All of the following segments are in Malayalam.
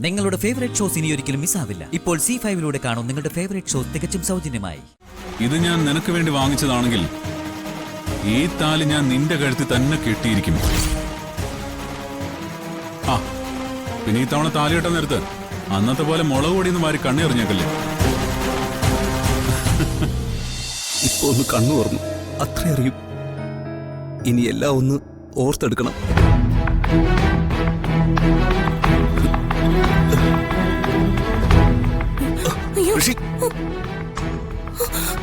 നിങ്ങളുടെ ഫേവറേറ്റ് ഷോസ് ഇനി ഒരിക്കലും മിസ്സാവില്ല. ഇപ്പോൾ C5 കാണും നിങ്ങളുടെ ഫേവറേറ്റ് ഷോസ് തികച്ചും സൗജന്യമായി. ഇത് ഞാൻ നിനക്ക് വേണ്ടി വാങ്ങിച്ചതാണെങ്കിൽ ഈ താലി ഞാൻ നിന്റെ കഴുത്തിൽ തന്നെ കെട്ടിയിരിക്കും. ആ പിന്നെ ഈ തവണ താലി കെട്ടാൻ നേരത്ത് അന്നത്തെ പോലെ മുളക് പൊടിയെന്ന് മാറി കണ്ണി എറിഞ്ഞേക്കല്ലേ. ഇപ്പൊ ഒന്ന് കണ്ണു തുറന്നു, അത്ര അറിയും. ഇനി എല്ലാം ഒന്ന് ഓർത്തെടുക്കണം. ഋഷി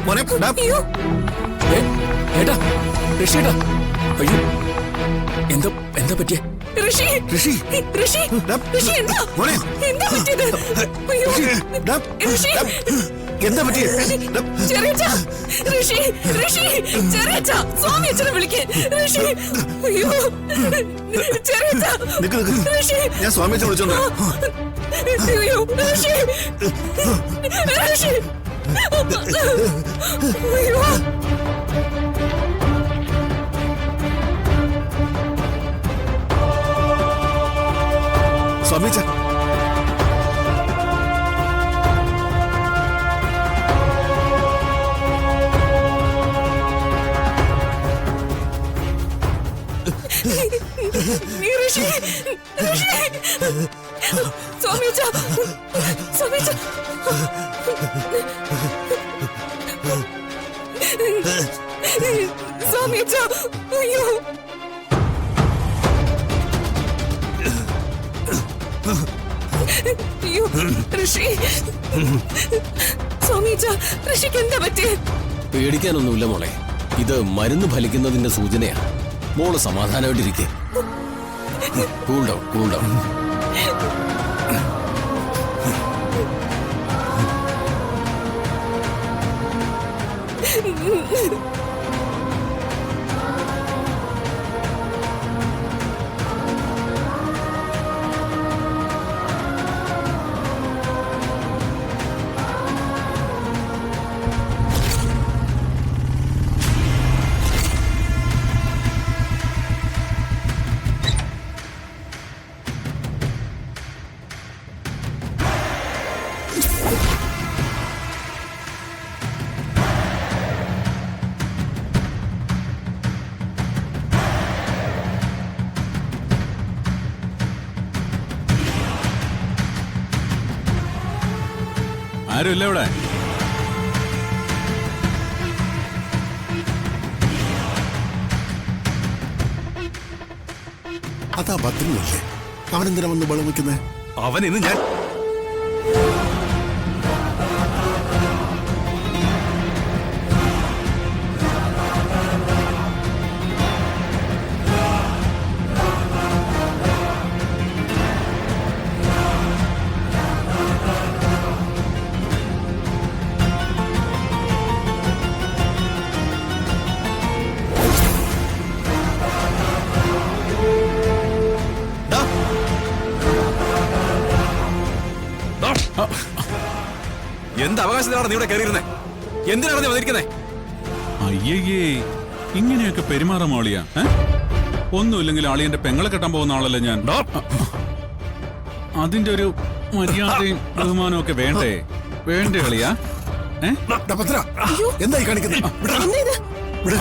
മോനെ ഏട്ടാ ഋഷിയേട്ടാ, അയ്യോ എന്താ എന്താ പറ്റിയ? ഋഷി ഋഷി മോനെ എന്താ പറ്റിയത്? അയ്യോ, എന്താ പറ്റിയ? ചെറിയച്ഛാ, ഋഷി, ചെറിയച്ഛാ, സ്വാമി അച്ഛനെ വിളിക്ക്. ഋഷി, അയ്യോ, ചെറിയച്ഛാ, ഋഷി, ഞാൻ സ്വാമി അച്ഛനെ വിളിച്ചോണ്ട് അയ്യോ, ഋഷി, അയ്യോ. സ്വാമി അച്ഛ ഋഷി, സ്വാമി അച്ഛാ, സ്വാമി അച്ഛാ, സ്വാമി അച്ഛാ, അയ്യോ. അയ്യോ, ഋഷി, സ്വാമി അച്ഛാ, ഋഷിക്ക് എന്താ പറ്റി? പേടിക്കാനൊന്നുമില്ല മോളെ, ഇത് മരുന്ന് ഫലിക്കുന്നതിന്റെ സൂചനയാ. മോള് സമാധാനമായിട്ടിരിക്കെ. Cool down, cool down. ആരുമില്ല ഇവിടെ? അതാ ഭദ്രനല്ലേ? അവനെന്തിനാ വന്ന് ബളം വയ്ക്കുന്നേ? അവൻ ഇന്ന് ഞാൻ എന്ത് അവകാശത്തിലാണ് നീ ഇവിടെ കയറിയിരുന്നേ? എന്തിനാണ് നീ വന്നിരിക്കുന്നേ? അയ്യേ, ഇങ്ങനെയൊക്കെ പെരുമാറാൻ മോളിയാ? ഒന്നുമില്ലെങ്കിൽ ആളിയന്റെ പെങ്ങളെ കെട്ടാൻ പോകുന്ന ആളല്ലേ ഞാൻ. അതിന്റെ ഒരു മര്യാദയും ബഹുമാനവും ഒക്കെ വേണ്ടേ? വേണ്ടേ കളിയാ? ഭദ്ര, എന്തായി കാണിക്കുന്നത്?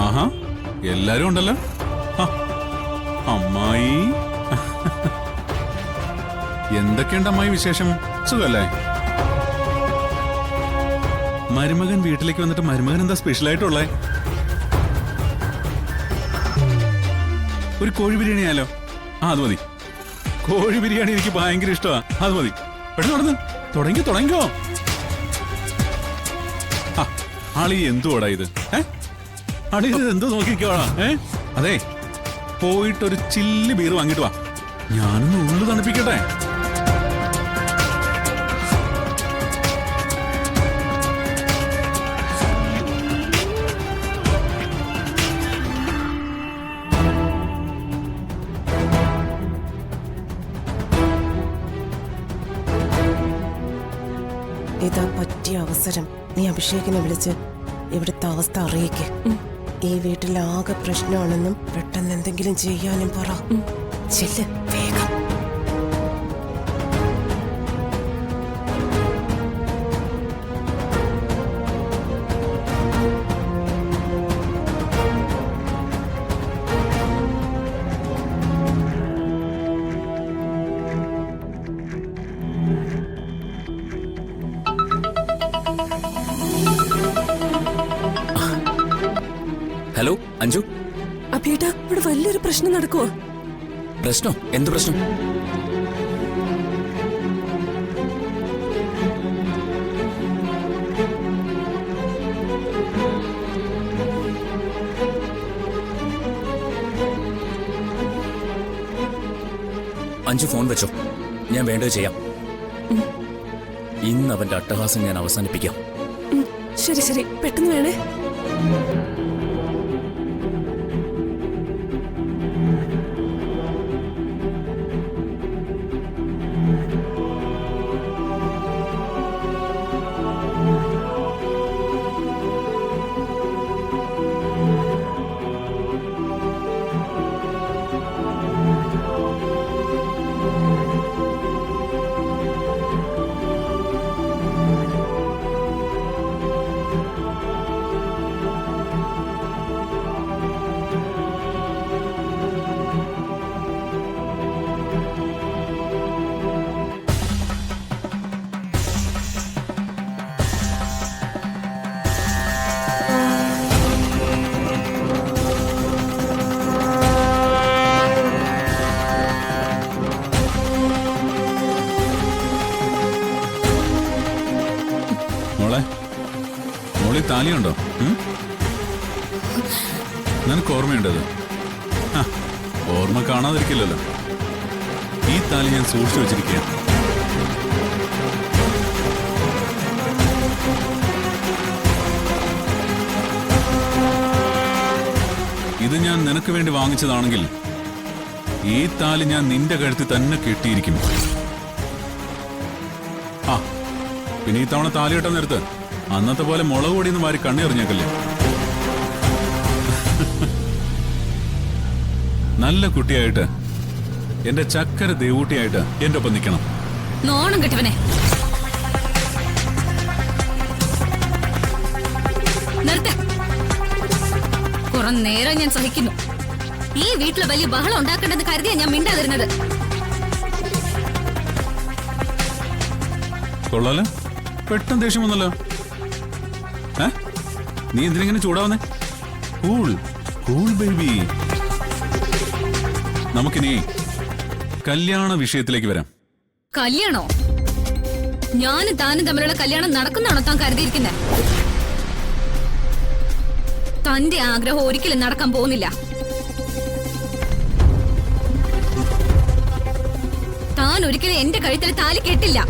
ആഹാ, എല്ലാരും ഉണ്ടല്ലോ. അമ്മായി, എന്തൊക്കെയുണ്ട് അമ്മായി വിശേഷം? സുഖല്ലേ? മരുമകൻ വീട്ടിലേക്ക് വന്നിട്ട് മരുമകൻ എന്താ സ്പെഷ്യൽ ആയിട്ടുള്ളേ? ഒരു കോഴി ബിരിയാണി ആയാലോ? അത് മതി. കോഴി ബിരിയാണി എനിക്ക് ഭയങ്കര ഇഷ്ടമാ. അത് മതി. പെട്ടെന്ന് തുടങ്ങിക്കോ. ആളി എന്തുവാടാ ഇത്? ആളി ഇത് എന്തോ നോക്കിക്കോളാ. അതെ, പോയിട്ടൊരു ചില്ല് ബീർ വാങ്ങിട്ട് വാ, ഞാനൊന്ന് ഉള്ളു തണുപ്പിക്കട്ടെ. ഇതാ പറ്റിയ അവസരം. നീ അഭിഷേകിനെ വിളിച്ച് ഇവിടുത്തെ അവസ്ഥ അറിയിക്ക്. ഈ വീട്ടിലാകെ പ്രശ്നമാണെന്നും പെട്ടെന്ന് എന്തെങ്കിലും ചെയ്യാനും പറ. ചെല്ല് വേഗം. ഹലോ അഞ്ജു. അഭിയേട്ടാ ഇവിടെ വലിയൊരു പ്രശ്നം നടക്കുവോ? പ്രശ്നോ? എന്ത് പ്രശ്നം? അഞ്ജു ഫോൺ വെച്ചോ, ഞാൻ വേണ്ടത് ചെയ്യാം. ഇന്ന് അവന്റെ അട്ടഹാസം ഞാൻ അവസാനിപ്പിക്കാം. ശരി ശരി, പെട്ടെന്ന് വേണേ. മോളി താലിയുണ്ടോ? നിനക്ക് ഓർമ്മയുണ്ടത്? ഓർമ്മ കാണാതിരിക്കില്ലല്ലോ. ഈ താലി ഞാൻ സൂക്ഷിച്ചു വെച്ചിരിക്കുക. ഇത് ഞാൻ നിനക്ക് വേണ്ടി വാങ്ങിച്ചതാണെങ്കിൽ ഈ താലി ഞാൻ നിന്റെ കഴുത്തിൽ തന്നെ കെട്ടിയിരിക്കും. പിന്നെ ഈ തവണ താലി കെട്ടാൻ നേരത്ത് അന്നത്തെ പോലെ മുളക് പൊടിയെന്ന് മാറി കണ്ണെറിഞ്ഞേക്കല്ലേ. നല്ല കുട്ടിയായിട്ട്, എന്റെ ചക്കര ദേവൂട്ടിയായിട്ട് എന്റെ ഒപ്പം നിൽക്കണം. നോണം കെട്ടവനെ, നിർത്ത. കുറെ നേരം ഞാൻ സഹിക്കുന്നു. ഈ വീട്ടില് വലിയ ബഹളം ഉണ്ടാക്കേണ്ടെന്ന് കരുതിയാ ഞാൻ മിണ്ടാതിരുന്നത്. കൊള്ളാലോ, പെട്ടെന്ന് ദേഷ്യം വന്നല്ലോ. നീ എന്തിനെങ്ങനെ ചൂടാവുന്നേ? Cool cool baby. നമുക്കിനി കല്യാണ വിഷയത്തിലേക്ക് വരാം. കല്യാണോ? ഞാനും താനും തമ്മിലുള്ള കല്യാണം നടക്കുന്നാണോ താൻ കരുതിയിരിക്കുന്നത്? തന്റെ ആഗ്രഹം ഒരിക്കലും നടക്കാൻ പോകുന്നില്ല. താൻ ഒരിക്കലും എന്റെ കഴുത്തിൽ താലി കെട്ടില്ല.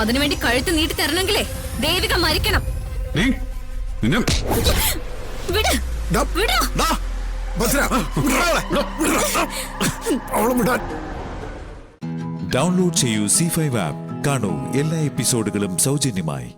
അതിനുവേണ്ടി കഴുത്ത് നീട്ടി തരണമെങ്കിലേ ദേവിക മരിക്കണം. ഡൗൺലോഡ് ചെയ്യൂ C5 ആപ്പ്. കാണൂ എല്ലാ എപ്പിസോഡുകളും സൗജന്യമായി.